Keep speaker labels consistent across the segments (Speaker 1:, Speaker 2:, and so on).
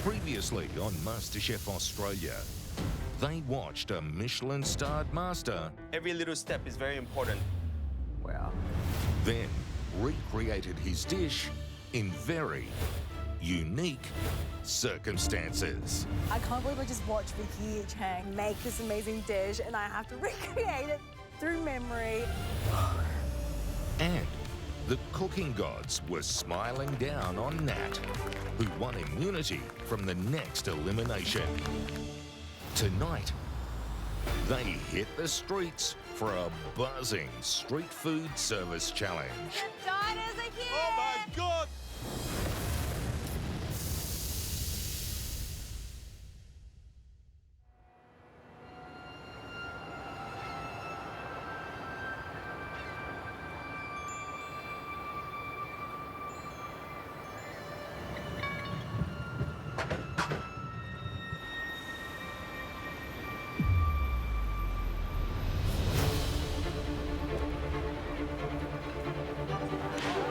Speaker 1: Previously on MasterChef Australia, they watched a Michelin-starred master.
Speaker 2: Every little step is very important.
Speaker 3: Wow.
Speaker 1: Then recreated his dish in very unique circumstances.
Speaker 3: I can't believe I just watched Vicky Chang make this amazing dish and I have to recreate it through memory.
Speaker 1: And the cooking gods were smiling down on Nat, who won immunity from the next elimination. Tonight, they hit the streets for a buzzing street food service challenge.
Speaker 3: The diners are here!
Speaker 2: Oh my God!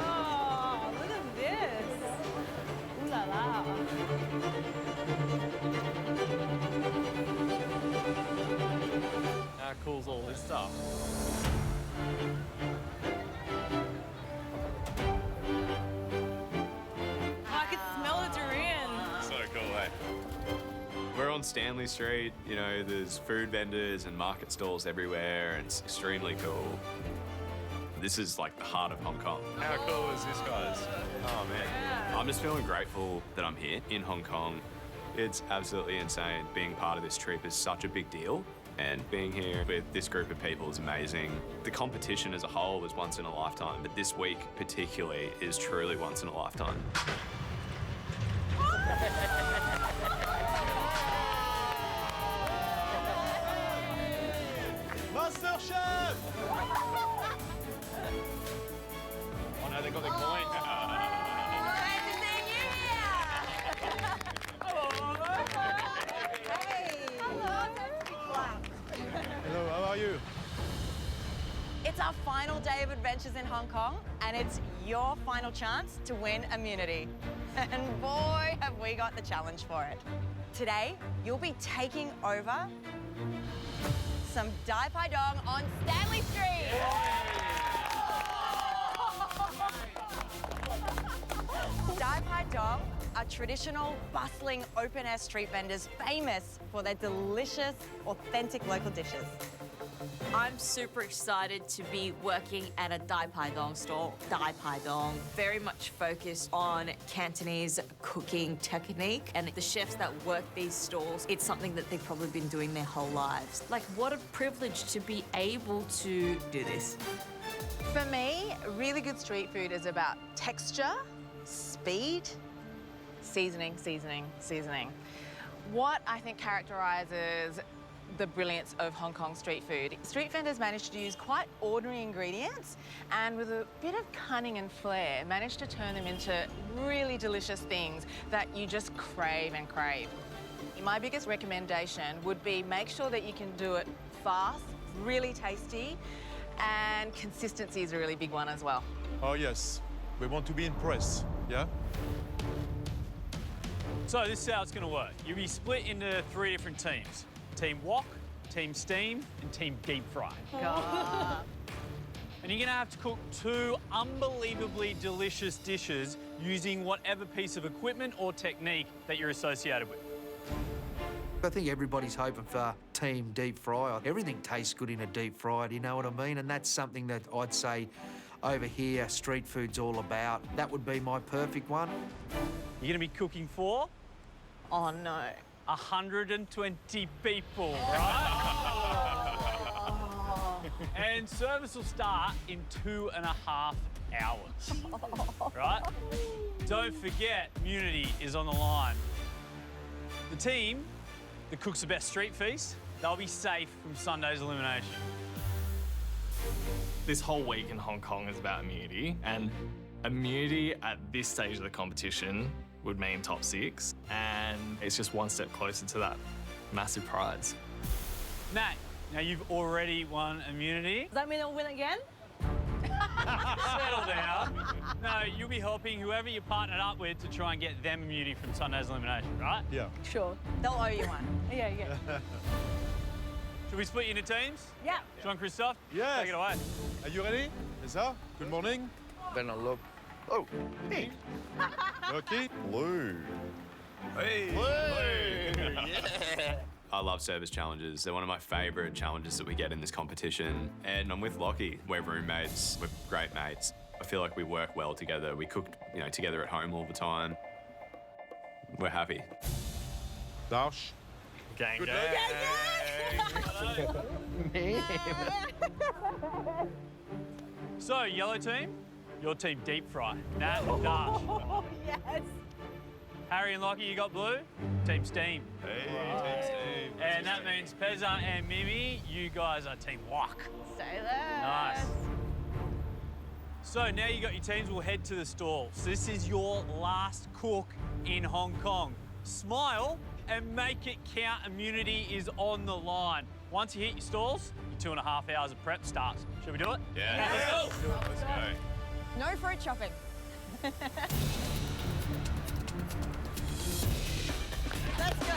Speaker 3: Oh, look at this. Ooh la la.
Speaker 4: How cool's all this stuff?
Speaker 3: I can smell the durian.
Speaker 4: So cool, eh? We're on Stanley Street, you know, there's food vendors and market stalls everywhere, and it's extremely cool. This is like the heart of Hong Kong. How cool is this, guys? Oh, man.
Speaker 3: Yeah.
Speaker 4: I'm just feeling grateful that I'm here in Hong Kong. It's absolutely insane. Being part of this trip is such a big deal, and being here with this group of people is amazing. The competition as a whole was once in a lifetime, but this week particularly is truly once in a lifetime.
Speaker 2: MasterChef!
Speaker 4: Oh no, they got their coin.
Speaker 3: Great to see you here. Hey.
Speaker 2: Hello, how are you?
Speaker 3: It's our final day of adventures in Hong Kong, and it's your final chance to win immunity. And boy, have we got the challenge for it. Today, you'll be taking over some Dai Pai Dong on Stanley Street. Dai Pai Dong are traditional, bustling, open-air street vendors famous for their delicious, authentic local dishes.
Speaker 5: I'm super excited to be working at a Dai Pai Dong store. Dai Pai Dong, very much focused on Cantonese cooking technique, and the chefs that work these stalls, it's something that they've probably been doing their whole lives. Like, what a privilege to be able to do this.
Speaker 6: For me, really good street food is about texture, speed, seasoning, seasoning, seasoning. What I think characterises the brilliance of Hong Kong street food. Street vendors manage to use quite ordinary ingredients and with a bit of cunning and flair, manage to turn them into really delicious things that you just crave and crave. My biggest recommendation would be make sure that you can do it fast, really tasty, and consistency is a really big one as well.
Speaker 2: Oh yes, we want to be impressed, yeah?
Speaker 7: So this is how it's going to work. You'll be split into 3 different teams. Team Wok, Team Steam, and Team Deep Fry.
Speaker 6: God.
Speaker 7: And you're going to have to cook 2 unbelievably delicious dishes using whatever piece of equipment or technique that you're associated with.
Speaker 8: I think everybody's hoping for Team Deep Fry. Everything tastes good in a deep fried, you know what I mean? And that's something that I'd say over here, street food's all about. That would be my perfect one.
Speaker 7: You're going to be cooking for
Speaker 6: Oh no.
Speaker 7: 120 people, right? And service will start in 2.5 hours, right? Don't forget, immunity is on the line. The team that cooks the best street feast, they'll be safe from Sunday's elimination.
Speaker 9: This whole week in Hong Kong is about immunity, and immunity at this stage of the competition would mean top 6, and it's just one step closer to that massive prize.
Speaker 7: Nat, now you've already won immunity.
Speaker 3: Does that mean I'll win again?
Speaker 7: Settle down. No, you'll be helping whoever you partnered up with to try and get them immunity from Sunday's elimination, right?
Speaker 2: Yeah.
Speaker 6: Sure.
Speaker 3: They'll owe you one.
Speaker 6: Yeah, yeah.
Speaker 7: Should we split you into teams?
Speaker 3: Yeah.
Speaker 7: Jean-Christophe?
Speaker 2: Yes.
Speaker 7: Take it away.
Speaker 2: Are you ready? Lisa, good morning.
Speaker 8: Then I look. Oh, hey.
Speaker 2: Okay.
Speaker 4: Blue. Hey. Yeah. I love service challenges. They're one of my favourite challenges that we get in this competition. And I'm with Lockie. We're roommates. We're great mates. I feel like we work well together. We cook, together at home all the time. We're happy.
Speaker 2: Dash.
Speaker 9: Gang,
Speaker 2: Good
Speaker 9: gang.
Speaker 7: So, yellow team, your team deep fry. Nat and Dash.
Speaker 3: Oh, yes.
Speaker 7: Harry and Lockie, you got blue. Team steam.
Speaker 4: Hey, team Steve.
Speaker 7: And that means Pezza and Mimi, you guys are team wok.
Speaker 3: Say that.
Speaker 7: Nice. So now you got your teams, we'll head to the stall. So this is your last cook in Hong Kong. Smile and make it count. Immunity is on the line. Once you hit your stalls, your 2.5 hours of prep starts. Should we do it?
Speaker 4: Yeah.
Speaker 7: Let's go.
Speaker 4: Let's go.
Speaker 3: No fruit chopping. Let's go.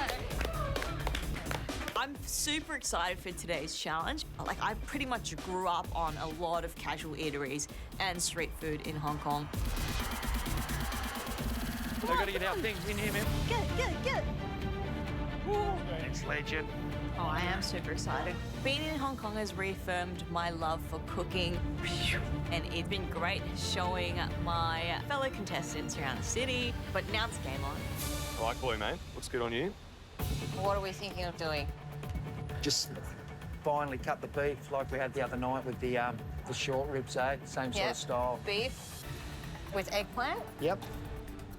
Speaker 5: I'm super excited for today's challenge. Like, I pretty much grew up on a lot of casual eateries and street food in Hong Kong.
Speaker 8: They got to get our things in here, man.
Speaker 3: Good.
Speaker 8: Thanks, legend.
Speaker 5: Oh, I am super excited. Being in Hong Kong has reaffirmed my love for cooking, and it's been great showing my fellow contestants around the city. But now it's game on.
Speaker 4: Right, boy, mate. What's good on you?
Speaker 3: What are we thinking of doing?
Speaker 8: Just finally cut the beef like we had the other night with the short ribs, same sort
Speaker 3: Yep.
Speaker 8: of style.
Speaker 3: Beef with eggplant?
Speaker 8: Yep.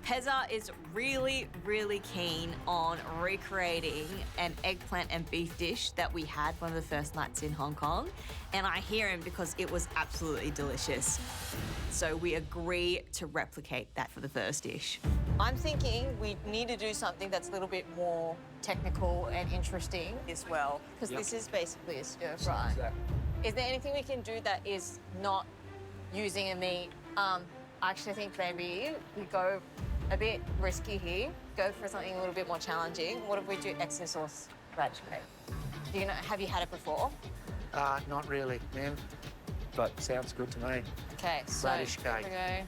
Speaker 5: Pezza is really, really keen on recreating an eggplant and beef dish that we had one of the first nights in Hong Kong. And I hear him because it was absolutely delicious. So we agree to replicate that for the first dish.
Speaker 3: I'm thinking we need to do something that's a little bit more technical and interesting as well, because this is basically a stir fry. Is there anything we can do that is not using a meat? I actually think maybe we go a bit risky here, go for something a little bit more challenging. What if we do extra sauce radish cake? Do you know, have you had it before?
Speaker 8: Not really, ma'am. But sounds good to me.
Speaker 3: Okay, so
Speaker 8: Radish cake.
Speaker 3: Here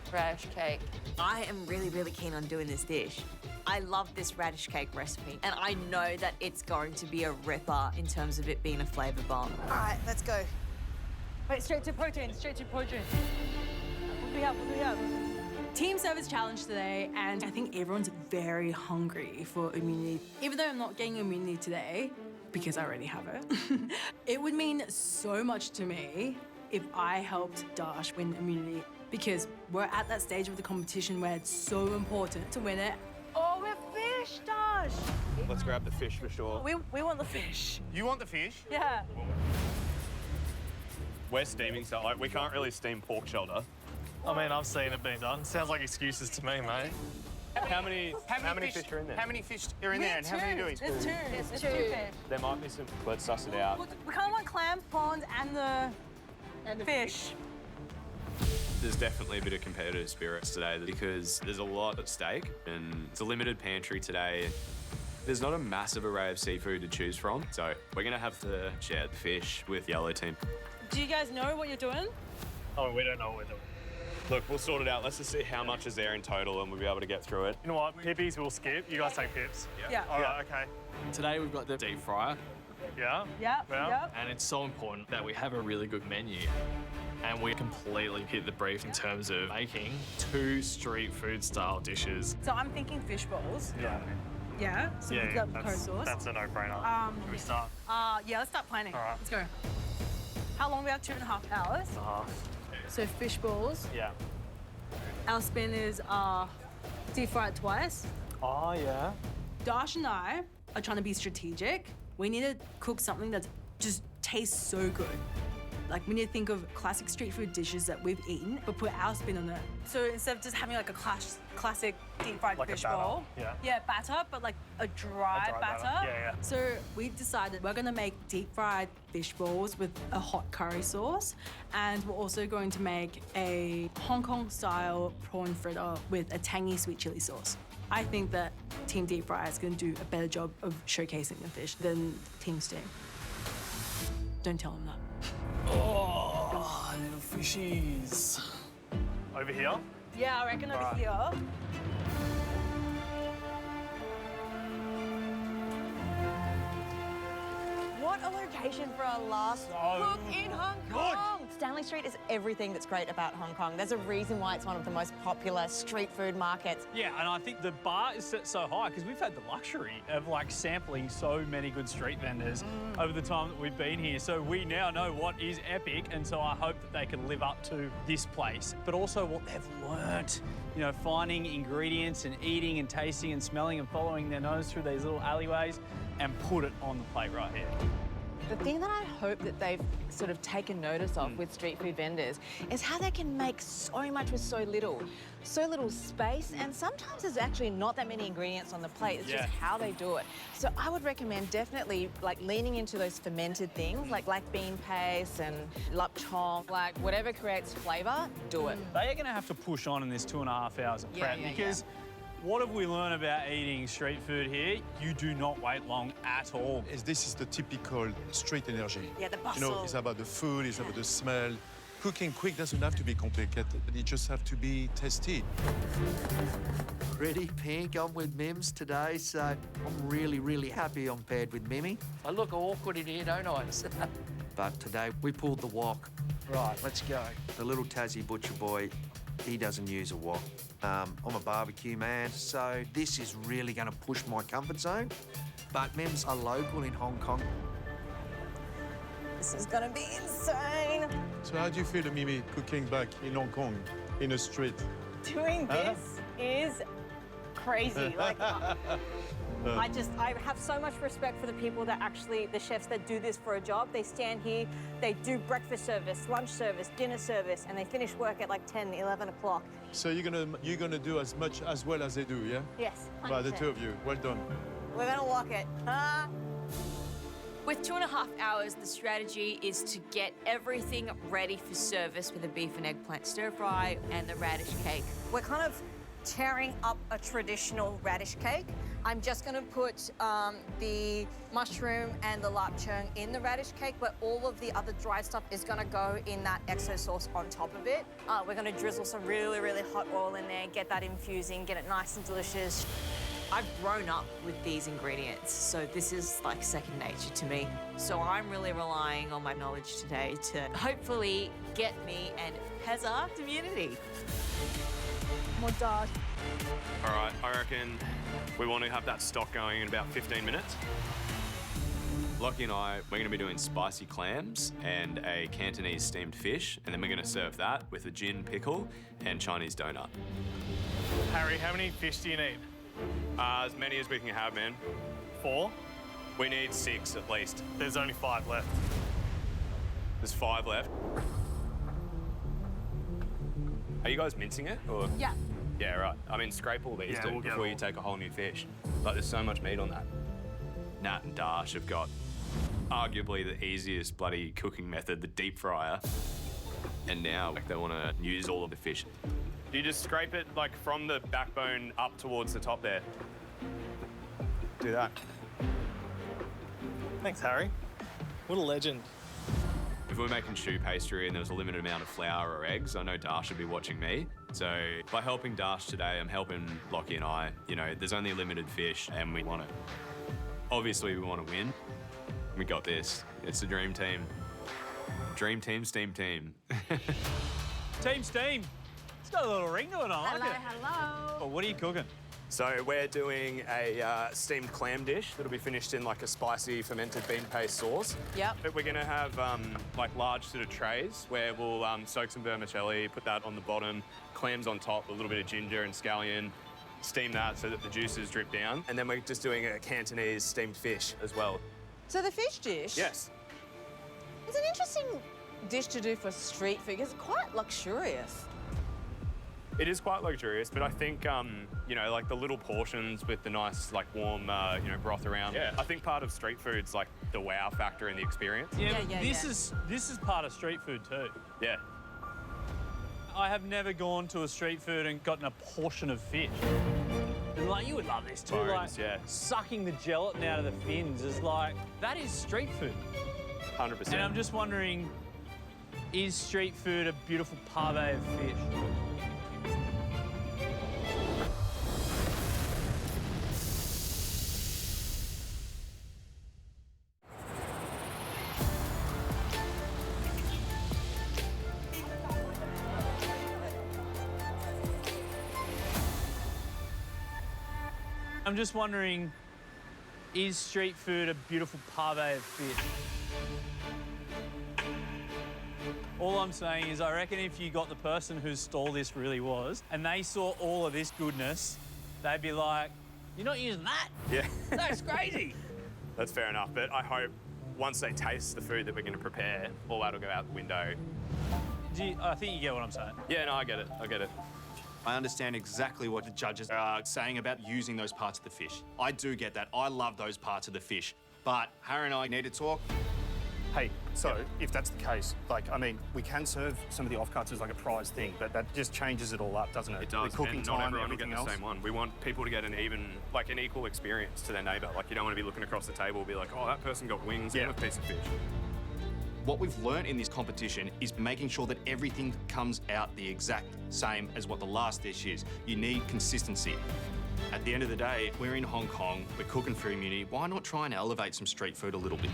Speaker 3: we go. Radish cake.
Speaker 5: I am really, really keen on doing this dish. I love this radish cake recipe, and I know that it's going to be a ripper in terms of it being a flavour bomb.
Speaker 3: All right, let's go.
Speaker 6: Wait, straight to protein. What do we have?
Speaker 10: Team service challenge today, and I think everyone's very hungry for immunity. Even though I'm not getting immunity today, because I already have it, it would mean so much to me if I helped Dash win immunity, because we're at that stage of the competition where it's so important to win it.
Speaker 6: Oh, we're fish, Dash.
Speaker 4: Let's grab the fish for sure.
Speaker 6: We want the fish.
Speaker 7: You want the fish?
Speaker 6: Yeah.
Speaker 4: We're steaming, so we can't really steam pork shoulder.
Speaker 9: I mean, I've seen it being done. Sounds like excuses to me, mate.
Speaker 4: How many fish are in there?
Speaker 7: How many fish are in there, and how many do we?
Speaker 6: There's two. There's two fish.
Speaker 4: There might be some. Let's suss it out.
Speaker 6: We kind of want clam, prawns, and the fish.
Speaker 4: There's definitely a bit of competitive spirits today because there's a lot at stake, and it's a limited pantry today. There's not a massive array of seafood to choose from, so we're gonna have to share the fish with the yellow team.
Speaker 6: Do you guys know what you're doing?
Speaker 9: Oh, we don't know what we're doing.
Speaker 4: Look, we'll sort it out. Let's just see how much is there in total, and we'll be able to get through it.
Speaker 9: You know what? Pippies we'll skip. You guys take pips.
Speaker 6: Yeah.
Speaker 9: All right, okay.
Speaker 11: Today we've got the deep fryer,
Speaker 9: Yeah?
Speaker 6: Yep.
Speaker 9: Yeah.
Speaker 11: and it's so important that we have a really good menu. And we completely hit the brief in terms of making 2 street food style dishes.
Speaker 10: So I'm thinking fish balls.
Speaker 9: Yeah.
Speaker 10: Yeah. So we've got the curry sauce.
Speaker 9: That's a no-brainer. Can we start?
Speaker 10: Yeah, let's start planning.
Speaker 9: All right.
Speaker 10: Let's go. How long? We have 2.5 hours. So fish balls.
Speaker 9: Yeah.
Speaker 10: Our spin is deep fried twice.
Speaker 9: Oh, yeah.
Speaker 10: Dash and I are trying to be strategic. We need to cook something that just tastes so good. Like, we need to think of classic street food dishes that we've eaten, but put our spin on it. So instead of just having like a classic deep-fried
Speaker 7: Like a
Speaker 10: fish
Speaker 7: batter,
Speaker 10: bowl,
Speaker 7: yeah.
Speaker 10: batter, but like a dry batter.
Speaker 7: Yeah.
Speaker 10: So we decided we're gonna make deep-fried fish balls with a hot curry sauce, and we're also going to make a Hong Kong-style prawn fritter with a tangy sweet chili sauce. I think that Team Deep Fry is going to do a better job of showcasing the fish than Team Steam. Don't tell them that.
Speaker 11: Oh, little fishies.
Speaker 7: Over here?
Speaker 10: Yeah, I reckon over here.
Speaker 3: What a location for our last cook in Hong Kong. Stanley Street is everything that's great about Hong Kong. There's a reason why it's one of the most popular street food markets.
Speaker 7: Yeah, and I think the bar is set so high because we've had the luxury of like sampling so many good street vendors over the time that we've been here. So we now know what is epic, and so I hope that they can live up to this place, but also what they've learnt. You know, finding ingredients and eating and tasting and smelling and following their nose through these little alleyways and put it on the plate right here.
Speaker 6: The thing that I hope that they've sort of taken notice of with street food vendors is how they can make so much with so little space, and sometimes there's actually not that many ingredients on the plate. It's just how they do it. So I would recommend definitely like leaning into those fermented things like black bean paste and lap chong, like whatever creates flavour, do it.
Speaker 7: They are going to have to push on in this 2.5 hours of prep because what have we learned about eating street food here? You do not wait long at all.
Speaker 2: This is the typical street energy.
Speaker 3: Yeah, the bustle.
Speaker 2: You know, it's about the food, it's about the smell. Cooking quick doesn't have to be complicated. It just have to be tasty.
Speaker 8: Pretty pink. I'm with Mims today, so I'm really, really happy I'm paired with Mimi. I look awkward in here, don't I? But today we pulled the wok. Right, let's go. The little Tassie butcher boy, he doesn't use a wok. I'm a barbecue man, so this is really going to push my comfort zone. But Mims are local in Hong Kong.
Speaker 3: This is going to be insane.
Speaker 2: So how do you feel, Mimi, cooking back in Hong Kong, in a street?
Speaker 12: Doing this is crazy. Like, I have so much respect for the people that actually, the chefs that do this for a job. They stand here, they do breakfast service, lunch service, dinner service, and they finish work at like 10, 11 o'clock.
Speaker 2: So you're gonna do as much as well as they do, yeah?
Speaker 12: Yes, 100%.
Speaker 2: Right, the two of you, well done.
Speaker 3: We're going to lock it.
Speaker 5: With 2.5 hours, the strategy is to get everything ready for service with a beef and eggplant stir fry and the radish cake.
Speaker 12: We're kind of tearing up a traditional radish cake. I'm just going to put the mushroom and the lap chung in the radish cake, but all of the other dry stuff is going to go in that exo sauce on top of it. We're going to drizzle some really, really hot oil in there, get that infusing, get it nice and delicious.
Speaker 5: I've grown up with these ingredients, so this is like second nature to me. So I'm really relying on my knowledge today to hopefully get me and Pezza community.
Speaker 12: More dog.
Speaker 4: All right, I reckon we want to have that stock going in about 15 minutes. Lockie and I, we're going to be doing spicy clams and a Cantonese steamed fish, and then we're going to serve that with a gin pickle and Chinese donut.
Speaker 11: Harry, how many fish do you need?
Speaker 4: As many as we can have, man.
Speaker 11: 4?
Speaker 4: We need 6 at least.
Speaker 11: There's only 5 left.
Speaker 4: There's 5 left. Are you guys mincing it? Or?
Speaker 12: Yeah.
Speaker 4: Yeah, right. I mean, scrape all these
Speaker 11: Yeah, we'll
Speaker 4: before you take a whole new fish. Like, there's so much meat on that. Nat and Dash have got arguably the easiest bloody cooking method, the deep fryer. And now they want to use all of the fish. You just scrape it like from the backbone up towards the top there. Do that.
Speaker 11: Thanks, Harry. What a legend.
Speaker 4: If we were making choux pastry and there was a limited amount of flour or eggs, I know Dash would be watching me. So by helping Dash today, I'm helping Lockie and I. You know, there's only limited fish and we want it. Obviously, we want to win. We got this. It's the dream team. Dream team, steam team.
Speaker 7: Team Steam. It's got a little ring to it, I like it.
Speaker 12: Hello.
Speaker 7: Well, what are you cooking?
Speaker 4: So we're doing a steamed clam dish that'll be finished in like a spicy fermented bean paste sauce.
Speaker 6: Yep.
Speaker 4: But we're gonna have like large sort of trays where we'll soak some vermicelli, put that on the bottom, clams on top, a little bit of ginger and scallion, steam that so that the juices drip down. And then we're just doing a Cantonese steamed fish as well.
Speaker 6: So the fish dish
Speaker 4: Yes.
Speaker 6: is an interesting dish to do for street food? It's quite luxurious.
Speaker 4: It is quite luxurious, but I think, you know, like the little portions with the nice, like warm, you know, broth around. Yeah. I think part of street food's like the wow factor in the experience.
Speaker 7: This is part of street food too.
Speaker 4: Yeah.
Speaker 7: I have never gone to a street food and gotten a portion of fish. And like, you would love this too.
Speaker 4: Bones,
Speaker 7: like,
Speaker 4: yeah.
Speaker 7: sucking the gelatin out of the fins is like, that is street food.
Speaker 4: 100%.
Speaker 7: And I'm just wondering, is street food a beautiful pave of fish? I'm just wondering, is street food a beautiful pave of fish? All I'm saying is I reckon if you got the person whose stall this really was and they saw all of this goodness, they'd be like, you're not using that?
Speaker 4: Yeah.
Speaker 7: That's crazy.
Speaker 4: That's fair enough, but I hope once they taste the food that we're going to prepare, all that'll go out the window.
Speaker 7: I think you get what I'm saying.
Speaker 4: Yeah, no, I get it. I get it.
Speaker 13: I understand exactly what the judges are saying about using those parts of the fish. I do get that. I love those parts of the fish. But Harry and I need to talk.
Speaker 14: Hey, so if that's the case, like, I mean, we can serve some of the offcuts as like a prize thing, but that just changes it all up, doesn't it?
Speaker 4: It does.
Speaker 14: The cooking
Speaker 4: and not
Speaker 14: time and
Speaker 4: everyone will get
Speaker 14: everything
Speaker 4: the
Speaker 14: else.
Speaker 4: same one. We want people to get an equal experience to their neighbour. Like, you don't want to be looking across the table and be like, oh, that person got wings and a piece of fish.
Speaker 13: What we've learned in this competition is making sure that everything comes out the exact same as what the last dish is. You need consistency. At the end of the day, we're in Hong Kong, we're cooking for immunity. Why not try and elevate some street food a little bit?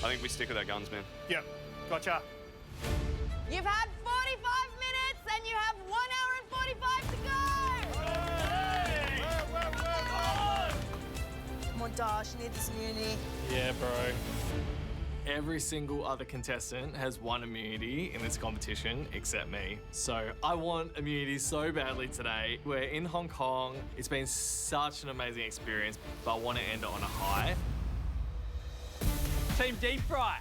Speaker 4: I think we stick with our guns, man.
Speaker 14: Yep, gotcha.
Speaker 3: You've had 45 minutes and you have 1 hour and 45 to go!
Speaker 5: Come on, Dash, you need this immunity.
Speaker 7: Yeah, bro.
Speaker 11: Every single other contestant has won immunity in this competition except me. So I want immunity so badly today. We're in Hong Kong. It's been such an amazing experience, but I want to end it on a high.
Speaker 7: Team Deep Fry.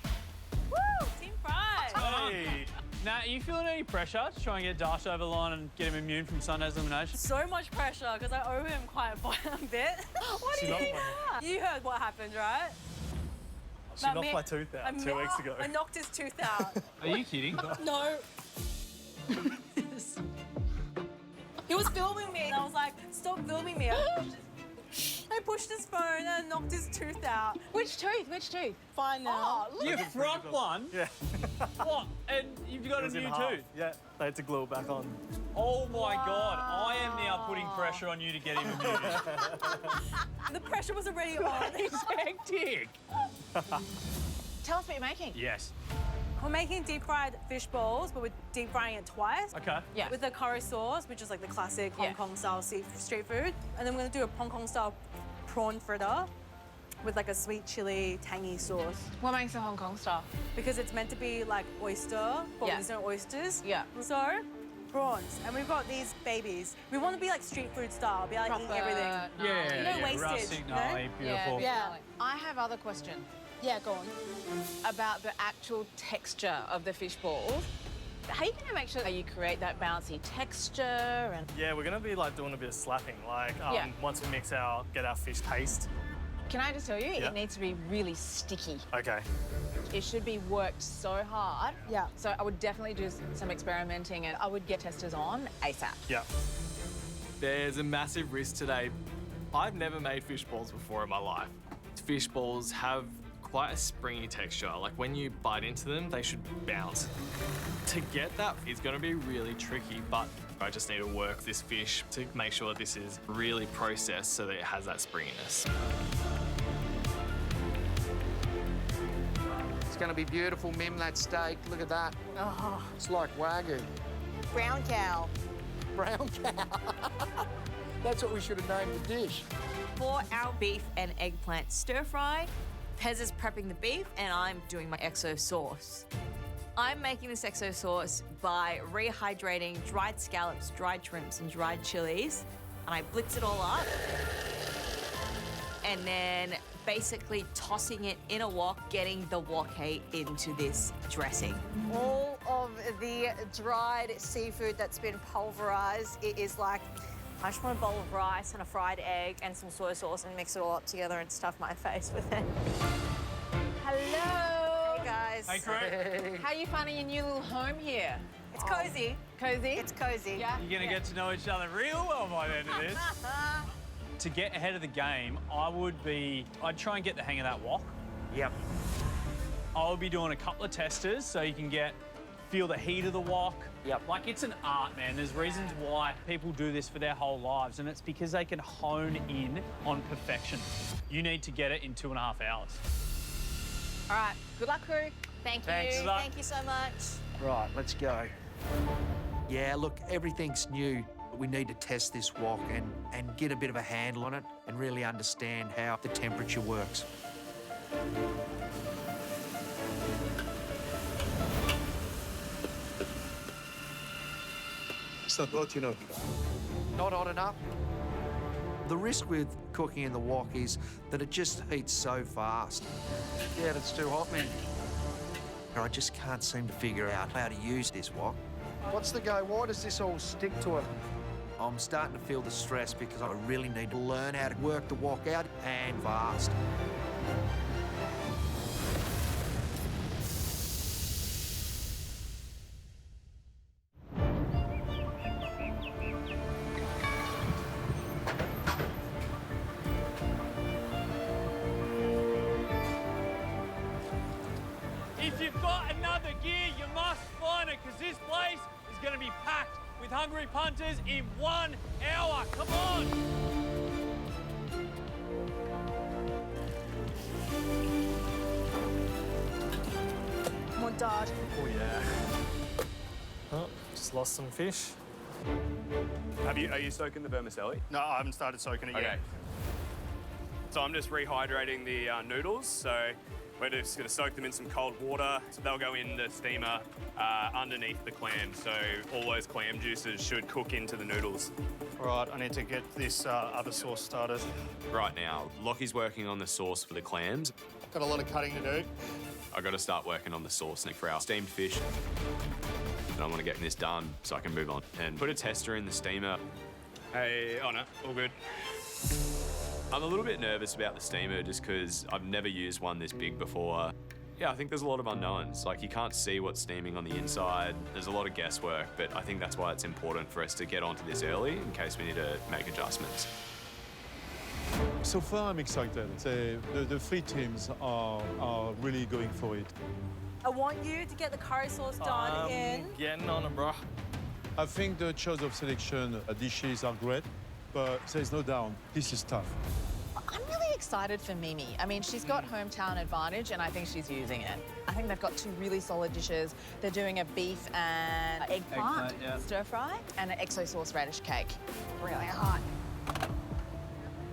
Speaker 5: Woo! Team Fry!
Speaker 7: Hey. Now, are you feeling any pressure to try and get Dash over the line and get him immune from Sunday's elimination?
Speaker 10: So much pressure because I owe him quite a bit. What do you think? You heard what happened, right?
Speaker 14: She knocked my tooth out 2 weeks ago.
Speaker 10: I knocked his tooth out.
Speaker 7: Are you kidding?
Speaker 10: No. He was filming me and I was like, stop filming me. I pushed his phone and knocked his tooth out.
Speaker 6: Which tooth? Which tooth?
Speaker 10: Fine now.
Speaker 6: Oh, look.
Speaker 7: Your front one?
Speaker 14: Yeah.
Speaker 7: What? And you've got a new tooth?
Speaker 14: Yeah, they had to glue it back on.
Speaker 7: Oh my God, I am now putting pressure on you to get him immunity.
Speaker 10: The pressure was already on.
Speaker 7: It's hectic.
Speaker 6: Tell us what you're making.
Speaker 7: Yes.
Speaker 10: We're making deep fried fish balls, but we're deep frying it twice.
Speaker 7: Okay.
Speaker 6: Yeah.
Speaker 10: With the curry sauce, which is like the classic Hong Kong style street food. And then we're gonna do a Hong Kong style prawn fritter with like a sweet chili tangy sauce.
Speaker 6: What makes a Hong Kong style?
Speaker 10: Because it's meant to be like oyster, but
Speaker 6: Yeah.
Speaker 10: there's no oysters.
Speaker 6: Yeah.
Speaker 10: So, prawns. And we've got these babies. We want to be like street food style, be like eating
Speaker 6: Proper,
Speaker 10: everything.
Speaker 7: Yeah,
Speaker 10: No wastage,
Speaker 7: rustic,
Speaker 10: no?
Speaker 7: gnarly, beautiful.
Speaker 10: Yeah.
Speaker 6: I have other questions
Speaker 10: Yeah, go on.
Speaker 6: about the actual texture of the fish balls. How are you going to make sure that you create that bouncy texture? And
Speaker 14: Yeah, we're gonna be like doing a bit of slapping. Like
Speaker 6: Yeah.
Speaker 14: once we get our fish taste.
Speaker 6: can I just tell you,
Speaker 14: Yeah.
Speaker 6: it needs to be really sticky.
Speaker 14: Okay.
Speaker 6: It should be worked so hard.
Speaker 10: Yeah.
Speaker 6: So I would definitely do some experimenting and I would get testers on ASAP.
Speaker 14: Yeah.
Speaker 11: There's a massive risk today. I've never made fish balls before in my life. Fish balls have quite a springy texture. Like when you bite into them, they should bounce. To get that is going to be really tricky, but I just need to work this fish to make sure this is really processed so that it has that springiness.
Speaker 8: It's going to be beautiful, Mim, that steak. Look at that.
Speaker 6: Oh,
Speaker 8: It's like Wagyu.
Speaker 5: Brown cow.
Speaker 8: Brown cow. That's what we should have named the dish.
Speaker 5: For our beef and eggplant stir fry, Pez is prepping the beef and I'm doing my exo sauce. I'm making this exo sauce by rehydrating dried scallops, dried shrimps, and dried chilies, and I blitz it all up. and then basically tossing it in a wok, getting the wok into this dressing.
Speaker 12: All of the dried seafood that's been pulverized, it is like, I just want a bowl of rice and a fried egg and some soy sauce and mix it all up together and stuff my face with it.
Speaker 6: Hello.
Speaker 12: Hey, guys.
Speaker 7: Hey, crew.
Speaker 6: How are you finding your new little home here?
Speaker 12: It's cozy.
Speaker 6: Cozy?
Speaker 12: It's cozy.
Speaker 6: Yeah.
Speaker 7: You're going to get to know each other real well by the end of this. To get ahead of the game, I'd try and get the hang of that wok.
Speaker 8: Yep.
Speaker 7: I'll be doing a couple of testers so you can feel the heat of the wok.
Speaker 8: Yep.
Speaker 7: Like, it's an art, man. There's reasons why people do this for their whole lives, and it's because they can hone in on perfection. You need to get it in 2.5 hours.
Speaker 6: All right. Good luck, crew.
Speaker 12: Thank you.
Speaker 8: Thanks.
Speaker 7: Good luck.
Speaker 12: Thank you so much.
Speaker 8: Right, let's go. Yeah, look, everything's new. We need to test this wok and get a bit of a handle on it and really understand how the temperature works.
Speaker 2: It's not hot enough.
Speaker 8: Not hot enough. The risk with cooking in the wok is that it just heats so fast.
Speaker 14: Yeah, it's too hot, man.
Speaker 8: I just can't seem to figure out how to use this wok.
Speaker 14: What's the go? Why does this all stick to it?
Speaker 8: I'm starting to feel the stress because I really need to learn how to work the wok out and fast.
Speaker 7: If you've got another gear, you must find it, because this place is going to be packed with hungry punters in 1 hour. Come on!
Speaker 12: Come on, Dad.
Speaker 11: Oh, yeah. Oh, just lost some fish.
Speaker 4: Are you soaking the vermicelli?
Speaker 14: No, I haven't started soaking it yet.
Speaker 4: So I'm just rehydrating the noodles. So we're just going to soak them in some cold water. So they'll go in the steamer underneath the clam. So all those clam juices should cook into the noodles.
Speaker 14: Right, I need to get this other sauce started.
Speaker 4: Right now, Lockie's working on the sauce for the clams.
Speaker 14: Got a lot of cutting to do.
Speaker 4: I've got to start working on the sauce for our steamed fish. And I want to get this done so I can move on. And put a tester in the steamer. Hey, oh no, all good. I'm a little bit nervous about the steamer just because I've never used one this big before. Yeah, I think there's a lot of unknowns. Like, you can't see what's steaming on the inside. There's a lot of guesswork, but I think that's why it's important for us to get onto this early in case we need to make adjustments.
Speaker 2: So far, I'm excited. The three teams are really going for it.
Speaker 12: I want you to get the curry sauce done in.
Speaker 11: Getting on it, bro.
Speaker 2: I think the choice of selection dishes are great, but there's no doubt, this is tough.
Speaker 6: I'm really excited for Mimi. I mean, she's got hometown advantage, and I think she's using it. I think they've got two really solid dishes. They're doing a beef and eggplant
Speaker 7: yeah.
Speaker 6: stir fry and an exo sauce radish cake. Really hot.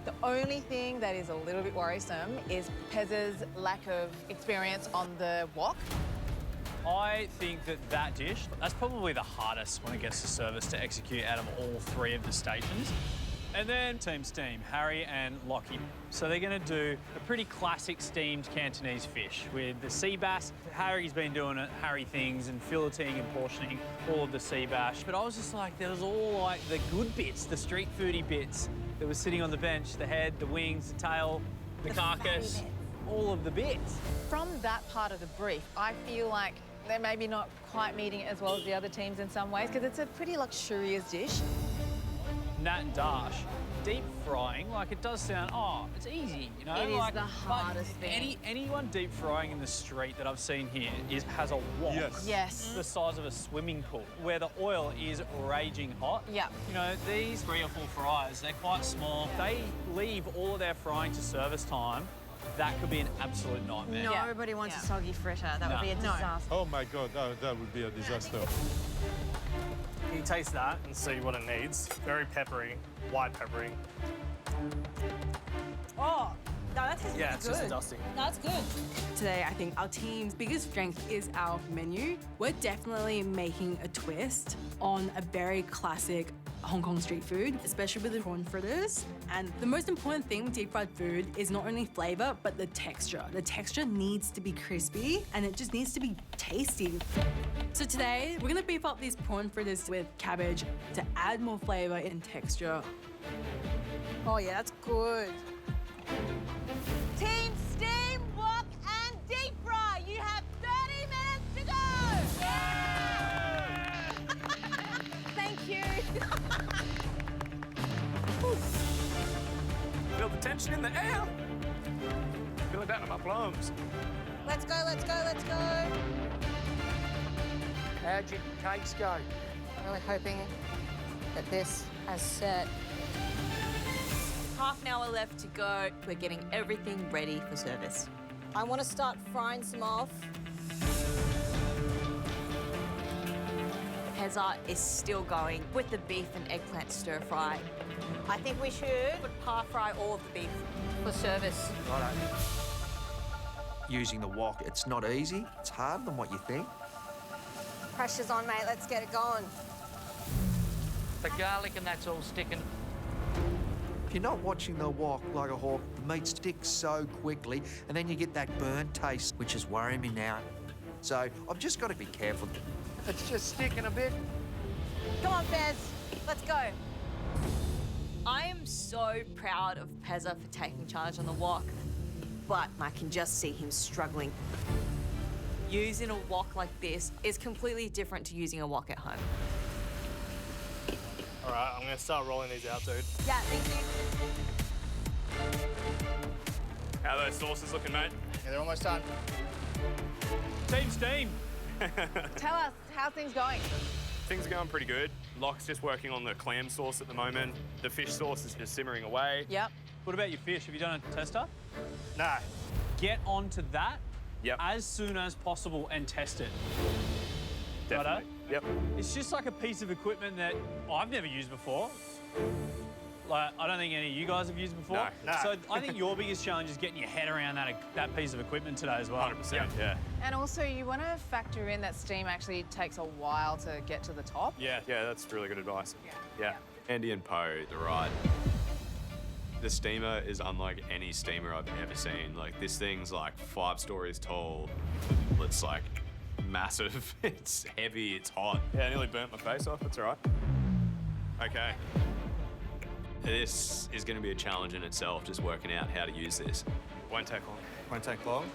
Speaker 6: The only thing that is a little bit worrisome is Pez's lack of experience on the wok.
Speaker 7: I think that dish, that's probably the hardest when it gets to service to execute out of all three of the stations. And then Team Steam, Harry and Lockie. So they're going to do a pretty classic steamed Cantonese fish with the sea bass. Harry's been doing it Harry things and filleting and portioning all of the sea bass. But I was just like, there was all like the good bits, the street foodie bits that were sitting on the bench, the head, the wings, the tail, the carcass, all of the bits.
Speaker 6: From that part of the brief, I feel like they're maybe not quite meeting it as well as the other teams in some ways, because it's a pretty luxurious dish.
Speaker 7: Nat and Dash, deep frying, like, it does sound, oh, it's easy, you know?
Speaker 6: It is
Speaker 7: like,
Speaker 6: the hardest thing.
Speaker 7: Anyone deep frying in the street that I've seen here has a wok.
Speaker 6: Yes.
Speaker 7: The size of a swimming pool, where the oil is raging hot.
Speaker 6: Yeah.
Speaker 7: You know, these 3 or 4 fryers, they're quite small. They leave all of their frying to service time. That could be an absolute nightmare.
Speaker 3: Nobody wants a soggy fritter. That would be a disaster.
Speaker 2: Oh my God, that would be a disaster.
Speaker 11: You taste that and see what it needs. Very peppery, white peppery.
Speaker 12: Oh, no, that tastes
Speaker 11: Yeah,
Speaker 12: really
Speaker 11: it's
Speaker 12: good.
Speaker 11: just dusty.
Speaker 12: That's good.
Speaker 10: Today, I think our team's biggest strength is our menu. We're definitely making a twist on a very classic Hong Kong street food, especially with the prawn fritters. And the most important thing with deep fried food is not only flavor, but the texture. The texture needs to be crispy and it just needs to be tasty. So today, we're gonna beef up these prawn fritters with cabbage to add more flavor and texture.
Speaker 12: Oh yeah, that's good.
Speaker 3: Team Steam, Wok and Deep Fry, you have 30 minutes to go! Thank you.
Speaker 4: Feel the tension in the air. Feel it down in my plums.
Speaker 12: Let's go, let's go, let's go.
Speaker 8: How'd your cakes go?
Speaker 12: Really hoping that this has set.
Speaker 5: Half an hour left to go. We're getting everything ready for service.
Speaker 12: I want to start frying some off.
Speaker 5: Pezza is still going with the beef and eggplant stir fry.
Speaker 12: I think we should par fry all of the beef for service.
Speaker 8: Righto. Using the wok, it's not easy. It's harder than what you think.
Speaker 12: Pressure's on, mate. Let's get it going.
Speaker 8: The garlic and that's all sticking. If you're not watching the wok like a hawk, the meat sticks so quickly and then you get that burnt taste, which is worrying me now. So I've just got to be careful. It's just sticking a bit.
Speaker 12: Come on, Fez. Let's go.
Speaker 5: I am so proud of Pezza for taking charge on the wok, but I can just see him struggling. Using a wok like this is completely different to using a wok at home.
Speaker 11: All right, I'm gonna start rolling these out, dude.
Speaker 12: Yeah, thank you.
Speaker 4: How are those sauces looking, mate?
Speaker 14: Yeah, they're almost done.
Speaker 7: Team Steam.
Speaker 6: Tell us, how's things going?
Speaker 4: Things are going pretty good. Locke's just working on the clam sauce at the moment. The fish sauce is just simmering away.
Speaker 6: Yep.
Speaker 7: What about your fish? Have you done a tester?
Speaker 14: Nah.
Speaker 7: Get onto that
Speaker 4: Yep.
Speaker 7: as soon as possible and test it.
Speaker 4: Definitely. Yep.
Speaker 7: It's just like a piece of equipment that I've never used before. Like, I don't think any of you guys have used before.
Speaker 4: No, no.
Speaker 7: So I think your biggest challenge is getting your head around that piece of equipment today as well.
Speaker 4: 100%, yeah.
Speaker 6: And also, you want to factor in that steam actually takes a while to get to the top.
Speaker 4: Yeah, that's really good advice. Yeah. Andy and Poe, they're right. The steamer is unlike any steamer I've ever seen. Like, this thing's like 5 stories tall. It's like massive. It's heavy, it's hot. Yeah, I nearly burnt my face off. That's all right. Okay. This is going to be a challenge in itself, just working out how to use this. Won't take long.
Speaker 14: Won't take long.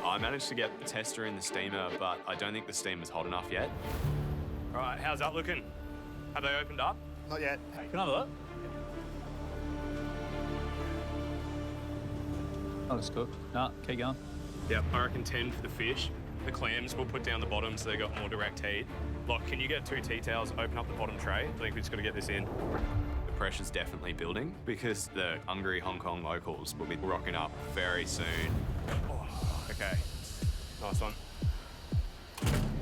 Speaker 4: I managed to get the tester in the steamer, but I don't think the steamer's hot enough yet. All right, how's that looking? Have they opened up?
Speaker 14: Not yet.
Speaker 7: Can I have a look? Oh, it's cooked. No, keep going.
Speaker 4: Yep, I reckon 10 for the fish. The clams we'll put down the bottom so they got more direct heat. Look, can you get 2 tea towels, open up the bottom tray? I think we just got to get this in. The pressure's definitely building because the hungry Hong Kong locals will be rocking up very soon. Oh, okay, nice one.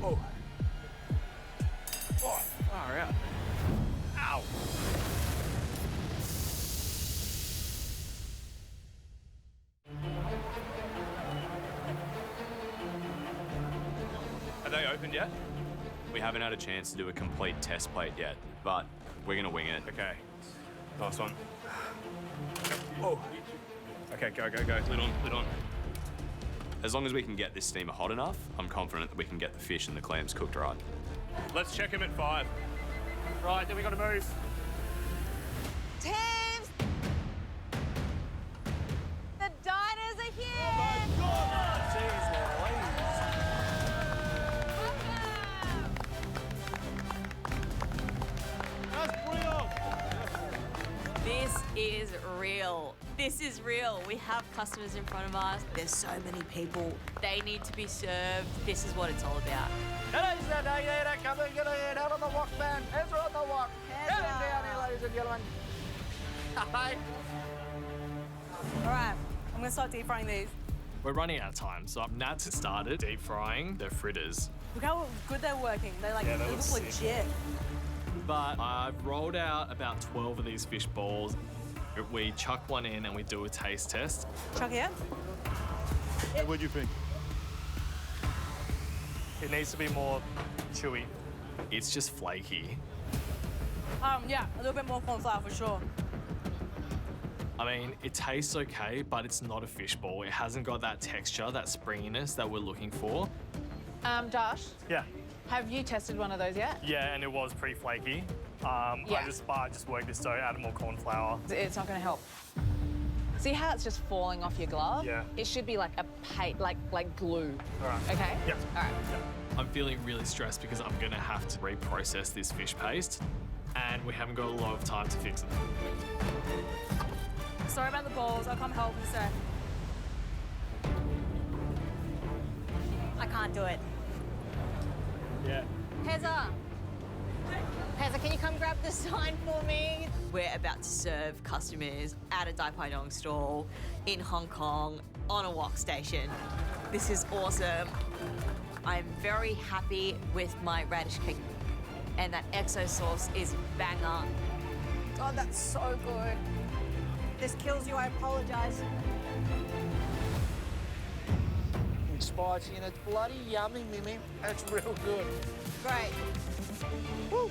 Speaker 4: Oh. Oh, far out. Ow. Are they opened yet? We haven't had a chance to do a complete test plate yet, but we're gonna wing it. Okay, nice one. Oh. Okay, go. Lid on. As long as we can get this steamer hot enough, I'm confident that we can get the fish and the clams cooked right. Let's check them at 5.
Speaker 14: Right, then we got to move.
Speaker 3: Teams! The diners are here!
Speaker 5: This is real. This is real. We have customers in front of us. There's so many people. They need to be served. This is what it's all about.
Speaker 8: Today's the day that I come and get it out on the wok, man. Ezra on the wok. Get him down here, ladies and gentlemen. Hi.
Speaker 10: All right, I'm gonna start deep frying these.
Speaker 11: We're running out of time, so Nat started deep frying the fritters.
Speaker 10: Look how good they're working. They
Speaker 11: Yeah, they
Speaker 10: look
Speaker 11: look sick.
Speaker 10: legit.
Speaker 11: But I've rolled out about 12 of these fish balls. We chuck one in and we do a taste test.
Speaker 10: Chuck it out.
Speaker 2: Hey, what do you think?
Speaker 11: It needs to be more chewy. It's just flaky.
Speaker 10: Yeah, a little bit more corn flour for sure.
Speaker 11: I mean, it tastes okay, but it's not a fishball. It hasn't got that texture, that springiness that we're looking for.
Speaker 6: Dash,
Speaker 14: Yeah.
Speaker 6: have you tested one of those yet?
Speaker 14: Yeah, and it was pretty flaky. I just worked this dough, added more corn flour.
Speaker 6: It's not going to help. See how it's just falling off your glove?
Speaker 14: Yeah.
Speaker 6: It should be like a like glue.
Speaker 14: All right.
Speaker 6: Okay?
Speaker 14: Yep.
Speaker 6: All right.
Speaker 11: I'm feeling really stressed because I'm gonna have to reprocess this fish paste, and we haven't got a lot of time to fix it.
Speaker 10: Sorry about the balls. I'll come help in a sec.
Speaker 12: I can't do it.
Speaker 7: Yeah.
Speaker 12: Heza, can you come grab the sign for me?
Speaker 5: We're about to serve customers at a Dai Pai Dong stall in Hong Kong on a wok station. This is awesome. I'm very happy with my radish cake, and that XO sauce is banger.
Speaker 12: God, that's so good. This kills you, I apologize.
Speaker 8: It's spicy and it's bloody yummy, Mimi. That's real good.
Speaker 12: Great.
Speaker 8: Woo.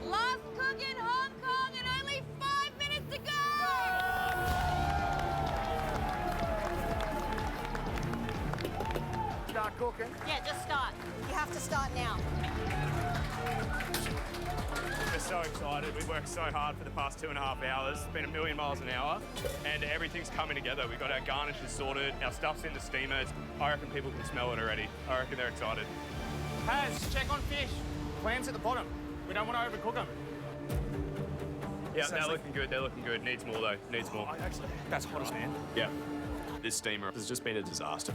Speaker 3: Last cook in Hong Kong and only 5 minutes to go!
Speaker 8: Start cooking.
Speaker 12: Yeah, just start. You have to start now.
Speaker 4: We're so excited. We've worked so hard for the past 2.5 hours. It's been a million miles an hour, and everything's coming together. We've got our garnishes sorted, our stuff's in the steamers. I reckon people can smell it already. I reckon they're excited.
Speaker 14: Paz, check on fish. Clams at the bottom. We don't want to overcook them.
Speaker 4: Yeah, they're looking good. They're looking good. Needs more though. Needs more.
Speaker 14: Actually, that's hottest, man.
Speaker 4: Yeah. This steamer has just been a disaster.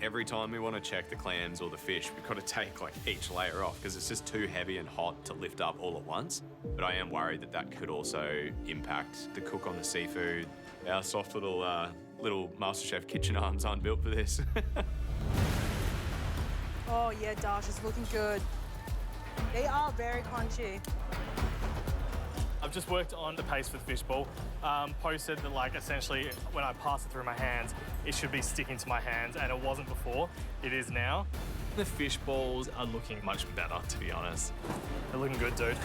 Speaker 4: Every time we want to check the clams or the fish, we've got to take like each layer off because it's just too heavy and hot to lift up all at once. But I am worried that that could also impact the cook on the seafood. Our soft little MasterChef kitchen arms aren't built for this.
Speaker 10: Oh yeah, Dash, it's looking good. They are very crunchy.
Speaker 14: I've just worked on the paste for the fishball. Posted that, like, essentially, when I pass it through my hands, it should be sticking to my hands, and it wasn't before. It is now.
Speaker 11: The fish balls are looking much better, to be honest.
Speaker 14: They're looking good, dude.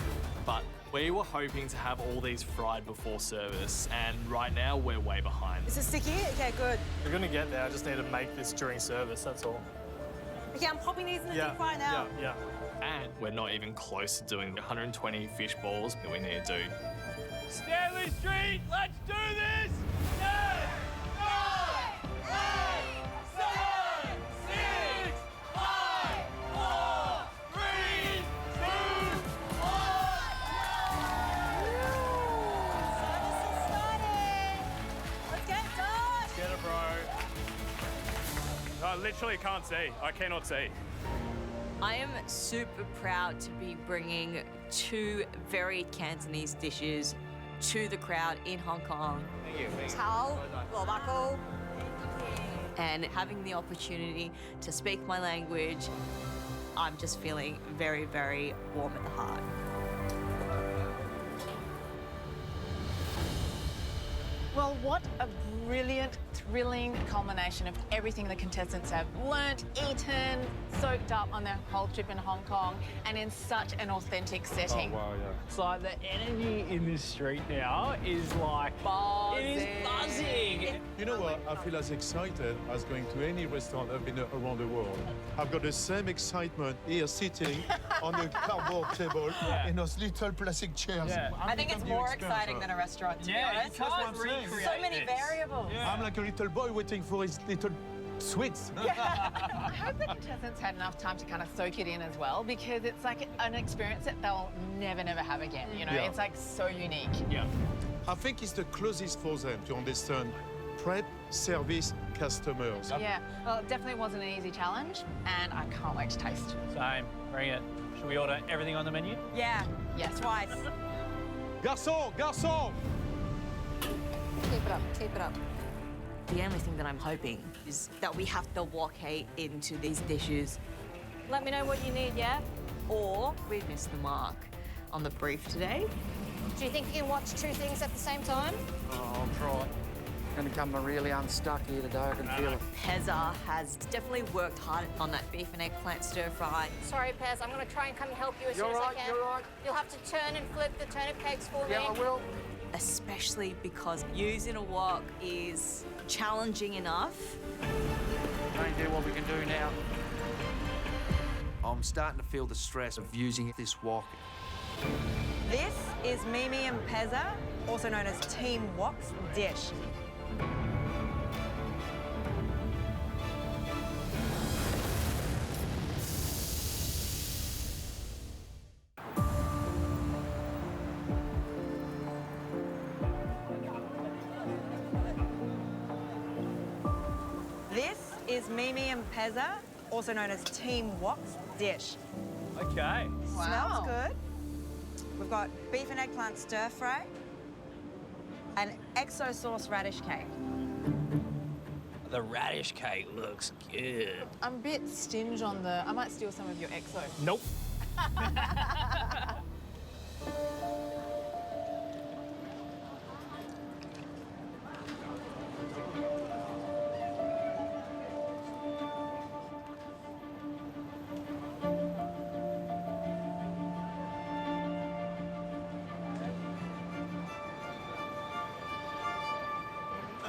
Speaker 11: But we were hoping to have all these fried before service, and right now we're way behind.
Speaker 10: Is it sticky? Okay, good.
Speaker 14: We're gonna get there. I just need to make this during service, that's all.
Speaker 10: Okay, I'm popping these in the deep fry now.
Speaker 14: Yeah.
Speaker 11: And we're not even close to doing the 120 fish balls that we need to do.
Speaker 7: Stanley Street, let's do this! 10, 9, 8, 7, 6, 5, 4, 3, 2, 1.
Speaker 10: Let's get done.
Speaker 14: Get it, bro.
Speaker 4: I literally can't see. I cannot see.
Speaker 5: I am super proud to be bringing 2 very Cantonese dishes to the crowd in Hong Kong.
Speaker 12: Tao, lo bako.
Speaker 5: And having the opportunity to speak my language, I'm just feeling very, very warm at the heart.
Speaker 6: Well, what a brilliant, thrilling culmination of everything the contestants have learnt, eaten, soaked up on their whole trip in Hong Kong, and in such an authentic setting.
Speaker 2: Oh, wow, yeah.
Speaker 7: It's like the energy in this street now is like...
Speaker 6: Buzzing.
Speaker 7: It is buzzing.
Speaker 2: You know what? I feel as excited as going to any restaurant I've been around the world. I've got the same excitement here sitting on the cardboard table in those little plastic chairs.
Speaker 7: Yeah.
Speaker 3: I think it's more exciting than a restaurant, to be honest.
Speaker 7: you can't recreate
Speaker 3: So many
Speaker 7: this.
Speaker 3: variables.
Speaker 7: Yeah.
Speaker 2: I'm like a little boy waiting for his little sweets.
Speaker 6: I hope the contestants had enough time to kind of soak it in as well, because it's like an experience that they'll never have again. You know,
Speaker 2: Yeah.
Speaker 6: it's like so unique.
Speaker 7: Yeah.
Speaker 2: I think it's the closest for them to understand prep, service, customers.
Speaker 6: Yeah, well, it definitely wasn't an easy challenge, and I can't wait to taste.
Speaker 7: Same. Bring it. Should we order everything on the menu?
Speaker 3: Yeah.
Speaker 6: Yes.
Speaker 3: Twice.
Speaker 2: Garçon, garçon!
Speaker 12: Keep it up, keep it up.
Speaker 5: The only thing that I'm hoping is that we have to walk into these dishes,
Speaker 12: Let me know what you need, yeah?
Speaker 5: or we missed the mark on the brief today.
Speaker 12: Do you think you can watch 2 things at the same time?
Speaker 2: Oh, I'll try.
Speaker 8: Going to come really unstuck here today, I can feel it.
Speaker 5: Pezza has definitely worked hard on that beef and eggplant stir fry.
Speaker 12: Sorry, Pez, I'm going to try and come and help you as
Speaker 8: You're
Speaker 12: soon as
Speaker 8: right,
Speaker 12: I can.
Speaker 8: you're right.
Speaker 12: You'll have to turn and flip the turnip cakes for me.
Speaker 8: Yeah, I will.
Speaker 5: Especially because using a wok is challenging enough.
Speaker 8: Only do what we can do now. I'm starting to feel the stress of using this wok.
Speaker 3: This is Mimi and Pezza, also known as Team Wok's dish. This is Mimi and Pezza, also known as Team Wok's dish.
Speaker 7: Okay.
Speaker 3: Smells good. We've got beef and eggplant stir fry and exo sauce radish cake.
Speaker 7: The radish cake looks good.
Speaker 6: I'm a bit stingy on the... I might steal some of your exo.
Speaker 7: Nope.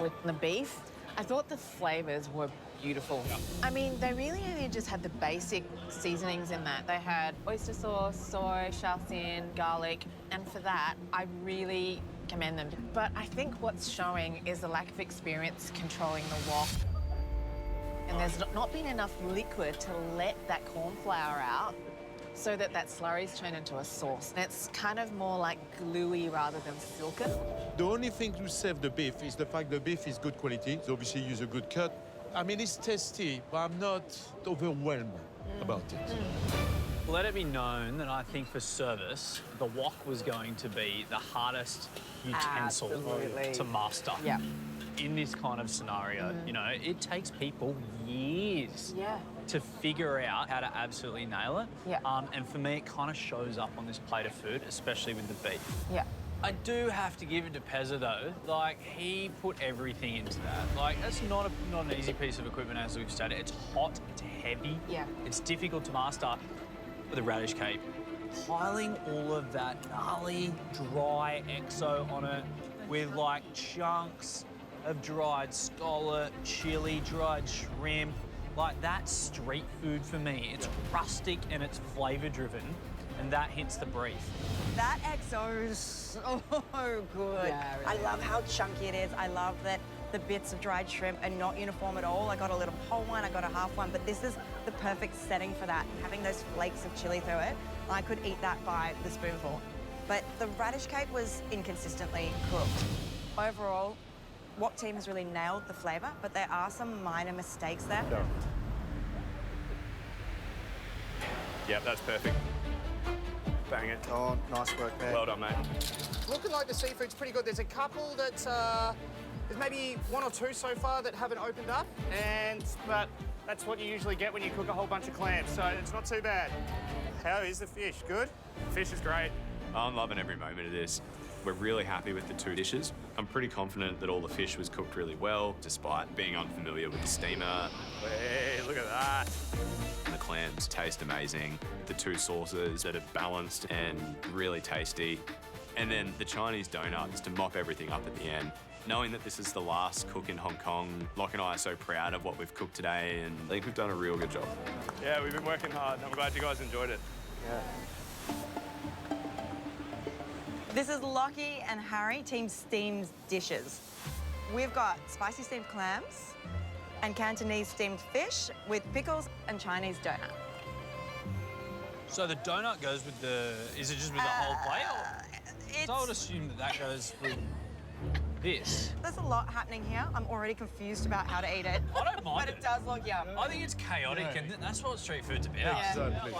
Speaker 6: With the beef, I thought the flavors were beautiful. I mean, they really only just had the basic seasonings in that. They had oyster sauce, soy, shaoxing, garlic, and for that, I really commend them. But I think what's showing is the lack of experience controlling the wok. And there's not been enough liquid to let that corn flour out so that slurry's turned into a sauce. And it's kind of more like gluey rather than silken.
Speaker 2: The only thing to save the beef is the fact the beef is good quality, so obviously use a good cut. I mean, it's tasty, but I'm not overwhelmed about it.
Speaker 7: Let it be known that I think for service, the wok was going to be the hardest utensil
Speaker 6: Absolutely.
Speaker 7: to master.
Speaker 6: Yeah.
Speaker 7: In this kind of scenario, you know, it takes people years
Speaker 6: Yeah.
Speaker 7: to figure out how to absolutely nail it.
Speaker 6: Yeah.
Speaker 7: And for me, it kind of shows up on this plate of food, especially with the beef.
Speaker 6: Yeah.
Speaker 7: I do have to give it to Pezza though. Like, he put everything into that. Like, that's not an easy piece of equipment, as we've stated. It's hot, it's heavy.
Speaker 6: Yeah.
Speaker 7: It's difficult to master. With the radish cake, piling all of that gnarly, dry exo on it with like chunks of dried scallop, chili, dried shrimp. Like, that's street food for me. It's rustic and it's flavor driven, and that hits the brief.
Speaker 3: That exo is so good.
Speaker 6: Yeah, it
Speaker 3: I
Speaker 6: really
Speaker 3: love how chunky it is. I love that the bits of dried shrimp are not uniform at all. I got a little whole one, I got a half one, but this is the perfect setting for that. Having those flakes of chili through it, I could eat that by the spoonful. But the radish cake was inconsistently cooked. Overall, Wok team has really nailed the flavor, but there are some minor mistakes there.
Speaker 4: Yep, that's perfect. Bang it.
Speaker 15: Oh, nice work there.
Speaker 4: Well done, mate.
Speaker 15: Looking like the seafood's pretty good. There's a couple that, there's maybe one or two so far that haven't opened up, but that's what you usually get when you cook a whole bunch of clams, so it's not too bad. How is the fish? Good?
Speaker 4: Fish is great. I'm loving every moment of this. We're really happy with the two dishes. I'm pretty confident that all the fish was cooked really well, despite being unfamiliar with the steamer. Hey, look at that. The clams taste amazing. The two sauces that are balanced and really tasty. And then the Chinese donuts to mop everything up at the end. Knowing that this is the last cook in Hong Kong, Locke and I are so proud of what we've cooked today, and I think we've done a real good job.
Speaker 16: Yeah, we've been working hard. I'm glad you guys enjoyed it.
Speaker 15: Yeah.
Speaker 3: This is Lockie and Harry, Team Steam's dishes. We've got spicy steamed clams and Cantonese steamed fish with pickles and Chinese donut.
Speaker 7: So the donut goes with the, is it just with the whole plate? So I would assume that goes with this.
Speaker 3: There's a lot happening here. I'm already confused about how to eat it.
Speaker 7: I don't mind
Speaker 3: But it does look yum.
Speaker 7: I think it's chaotic, and that's what street food's about.
Speaker 3: Yeah.
Speaker 2: Exactly.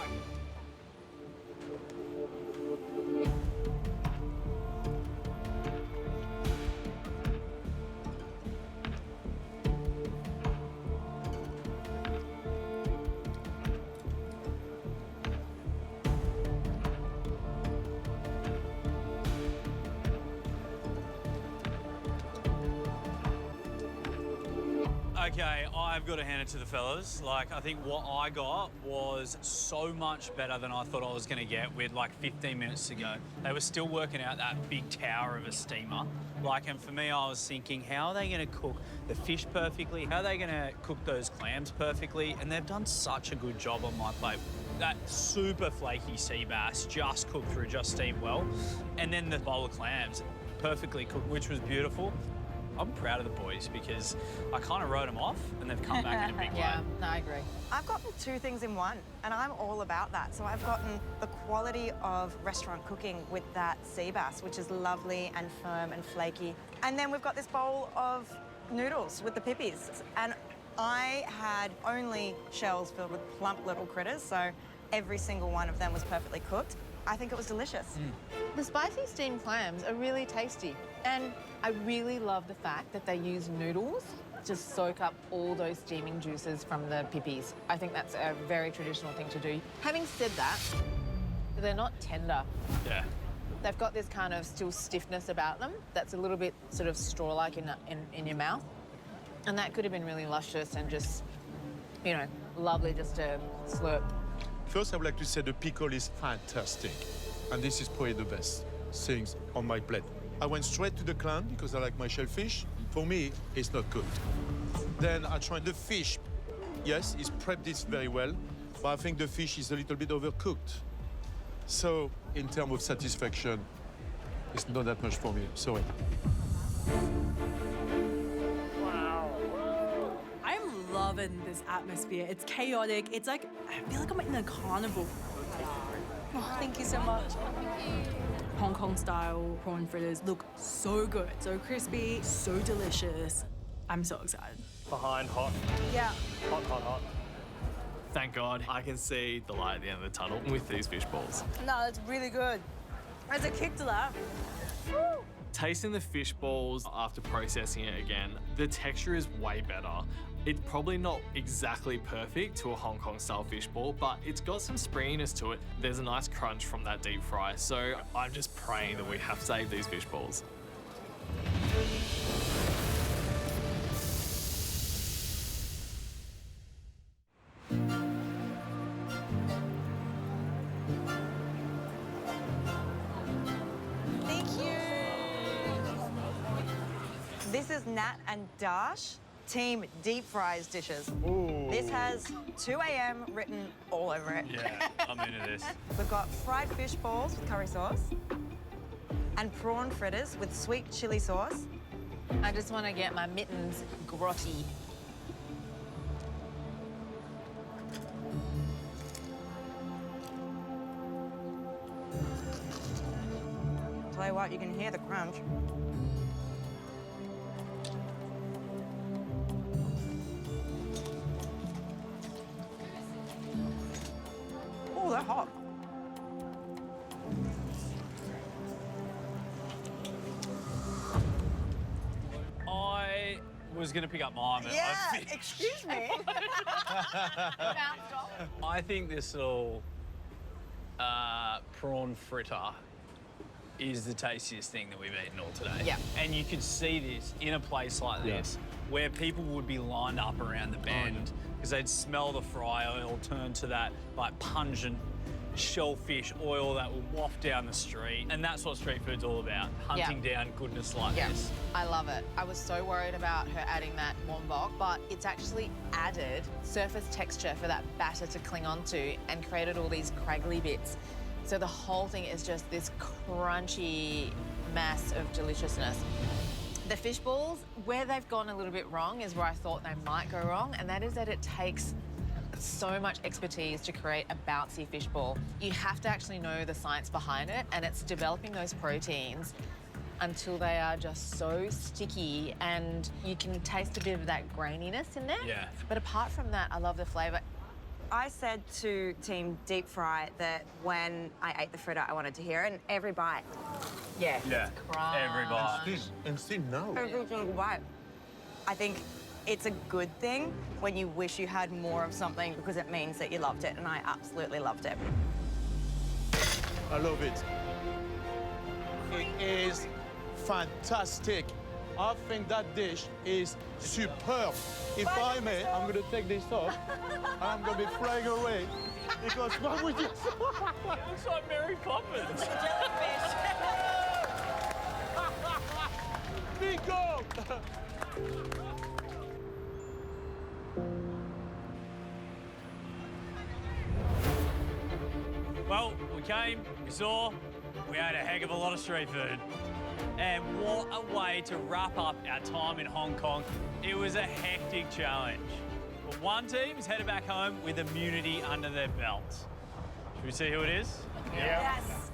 Speaker 7: Okay, I've got to hand it to the fellas. Like, I think what I got was so much better than I thought I was going to get with like 15 minutes to go. They were still working out that big tower of a steamer. Like, and for me, I was thinking, how are they going to cook the fish perfectly? How are they going to cook those clams perfectly? And they've done such a good job on my plate. That super flaky sea bass just cooked through, just steamed well. And then the bowl of clams, perfectly cooked, which was beautiful. I'm proud of the boys because I kind of wrote them off and they've come back in a big way.
Speaker 6: Yeah, no, I agree.
Speaker 3: I've gotten two things in one, and I'm all about that. So I've gotten the quality of restaurant cooking with that sea bass, which is lovely and firm and flaky. And then we've got this bowl of noodles with the pippies. And I had only shells filled with plump little critters, so every single one of them was perfectly cooked. I think it was delicious.
Speaker 6: The spicy steamed clams are really tasty. And I really love the fact that they use noodles to soak up all those steaming juices from the pippies. I think that's a very traditional thing to do. Having said that, they're not tender.
Speaker 7: Yeah.
Speaker 6: They've got this kind of still stiffness about them that's a little bit sort of straw-like in your mouth. And that could have been really luscious and just, you know, lovely just to slurp.
Speaker 2: First, I would like to say the pickle is fantastic. And this is probably the best things on my plate. I went straight to the clam because I like my shellfish. For me, it's not cooked. Then I tried the fish. Yes, he's prepped this very well, but I think the fish is a little bit overcooked. So, in terms of satisfaction, it's not that much for me, sorry.
Speaker 10: I'm loving this atmosphere. It's chaotic. It's like, I feel like I'm in a carnival. Oh, thank you so much. Hong Kong style prawn fritters look so good, so crispy, so delicious. I'm so excited.
Speaker 14: Behind hot.
Speaker 3: Yeah.
Speaker 14: Hot, hot, hot.
Speaker 11: Thank God I can see the light at the end of the tunnel with these fish balls.
Speaker 6: No, it's really good. There's a kick to that. Woo!
Speaker 11: Tasting the fish balls after processing it again, the texture is way better. It's probably not exactly perfect to a Hong Kong style fish ball, but it's got some springiness to it. There's a nice crunch from that deep fry, so I'm just praying that we have saved these fish balls.
Speaker 3: Thank you. This is Nat and Dash, team deep fries dishes.
Speaker 2: Ooh.
Speaker 3: This has 2 a.m. written all over it.
Speaker 7: Yeah, I'm into this.
Speaker 3: We've got fried fish balls with curry sauce and prawn fritters with sweet chili sauce.
Speaker 6: I just want to get my mittens grotty.
Speaker 3: Tell you what, you can hear the crunch. Oh, they're hot.
Speaker 7: I was going to pick up mine, but
Speaker 3: Yeah,
Speaker 7: I think,
Speaker 3: excuse me.
Speaker 7: I think this little prawn fritter is the tastiest thing that we've eaten all today.
Speaker 6: Yeah.
Speaker 7: And you could see this in a place like this, where people would be lined up around the bend because they'd smell the fry oil turn to that like pungent shellfish oil that would waft down the street. And that's what street food's all about, hunting down goodness like this.
Speaker 6: I love it. I was so worried about her adding that wombok, but it's actually added surface texture for that batter to cling onto and created all these craggly bits. So the whole thing is just this crunchy mass of deliciousness. The fish balls, where they've gone a little bit wrong is where I thought they might go wrong, and that is that it takes so much expertise to create a bouncy fish ball. You have to actually know the science behind it, and it's developing those proteins until they are just so sticky and you can taste a bit of that graininess in there.
Speaker 7: Yeah.
Speaker 6: But apart from that, I love the flavour.
Speaker 3: I said to Team Deep Fry that when I ate the fritter, I wanted to hear it, and every bite.
Speaker 6: Yeah.
Speaker 7: Yeah, every bite.
Speaker 2: And still no.
Speaker 3: Every single bite. I think it's a good thing when you wish you had more of something because it means that you loved it, and I absolutely loved it.
Speaker 2: I love it. It is fantastic. I think that dish is superb. If I may, I'm going to take this off and I'm going to be flying away. Because what would you...
Speaker 7: It looks like Mary Poppins.
Speaker 2: Bingo!
Speaker 7: Well, we came, we saw, we had a heck of a lot of street food. And what a way to wrap up our time in Hong Kong. It was a hectic challenge. But one team is headed back home with immunity under their belts. Should we see who it is?
Speaker 3: Yes.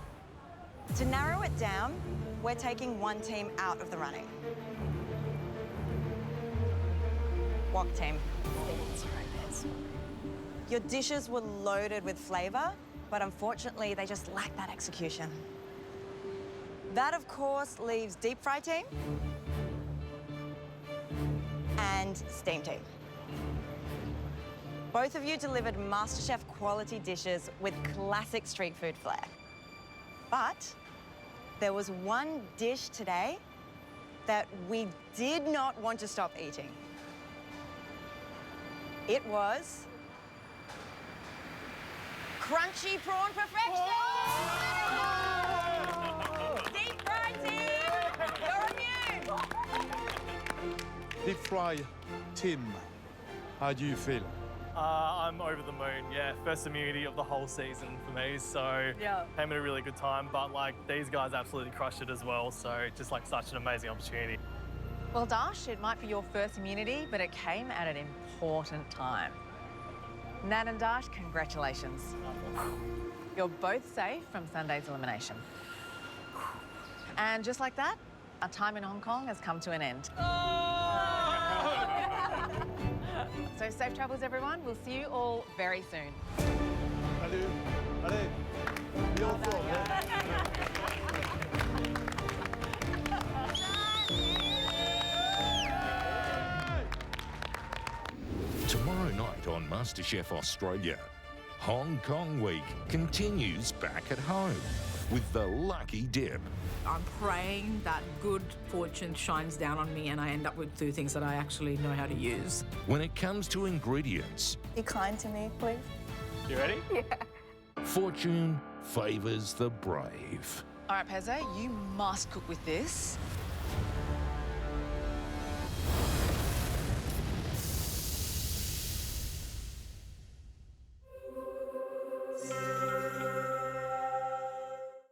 Speaker 3: To narrow it down, we're taking one team out of the running. Wok team. Your dishes were loaded with flavour, but unfortunately, they just lack that execution. That, of course, leaves deep fry team and steam team. Both of you delivered MasterChef quality dishes with classic street food flair. But there was one dish today that we did not want to stop eating. It was crunchy prawn perfection! Deep fried team, you're immune!
Speaker 2: Deep fry Tim, how do you feel?
Speaker 14: I'm over the moon, yeah. First immunity of the whole season for me, so came at a really good time. But like these guys absolutely crushed it as well, so just like such an amazing opportunity.
Speaker 6: Well, Dash, it might be your first immunity, but it came at an important time. Nat and Dash, congratulations. You're both safe from Sunday's elimination. And just like that, our time in Hong Kong has come to an end. So safe travels, everyone. We'll see you all very soon.
Speaker 2: Allez, allez, bien fort,
Speaker 1: Tomorrow night on MasterChef Australia, Hong Kong Week continues back at home with the lucky dip.
Speaker 17: I'm praying that good fortune shines down on me and I end up with two things that I actually know how to use.
Speaker 1: When it comes to ingredients,
Speaker 3: Be kind to me, please.
Speaker 7: You ready?
Speaker 3: Yeah.
Speaker 1: fortune favours the brave.
Speaker 6: All right, Pezzo, you must cook with this.